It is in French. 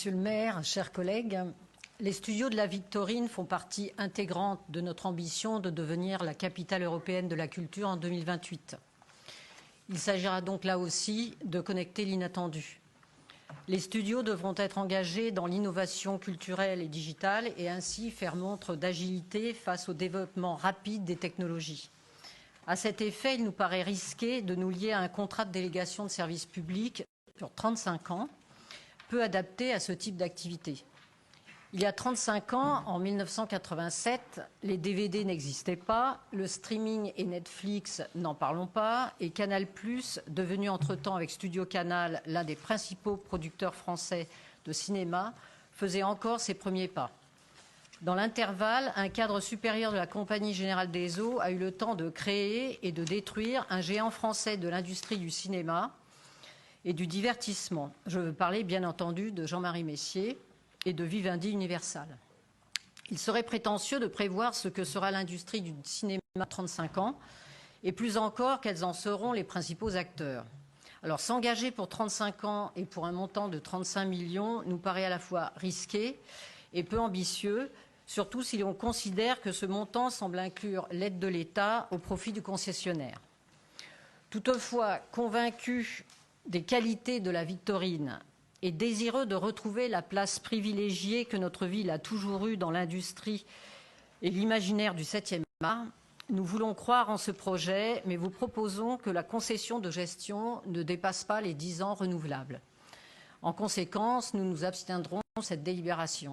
Monsieur le maire, chers collègues, les studios de la Victorine font partie intégrante de notre ambition de devenir la capitale européenne de la culture en 2028. Il s'agira donc là aussi de connecter l'inattendu. Les studios devront être engagés dans l'innovation culturelle et digitale et ainsi faire montre d'agilité face au développement rapide des technologies. À cet effet, il nous paraît risqué de nous lier à un contrat de délégation de service public sur 35 ans, peu adapté à ce type d'activité. Il y a 35 ans, en 1987, les DVD n'existaient pas, le streaming et Netflix, n'en parlons pas, et Canal+, devenu entre-temps avec Studio Canal l'un des principaux producteurs français de cinéma, faisait encore ses premiers pas. Dans l'intervalle, un cadre supérieur de la Compagnie Générale des Eaux a eu le temps de créer et de détruire un géant français de l'industrie du cinéma et du divertissement. Je veux parler, bien entendu, de Jean-Marie Messier et de Vivendi Universal. Il serait prétentieux de prévoir ce que sera l'industrie du cinéma à 35 ans, et plus encore quels en seront les principaux acteurs. Alors s'engager pour 35 ans et pour un montant de 35 millions nous paraît à la fois risqué et peu ambitieux, surtout si l'on considère que ce montant semble inclure l'aide de l'État au profit du concessionnaire. Toutefois, convaincu des qualités de la Victorine et désireux de retrouver la place privilégiée que notre ville a toujours eue dans l'industrie et l'imaginaire du 7e art, nous voulons croire en ce projet, mais vous proposons que la concession de gestion ne dépasse pas les 10 ans renouvelables. En conséquence, nous nous abstiendrons de cette délibération.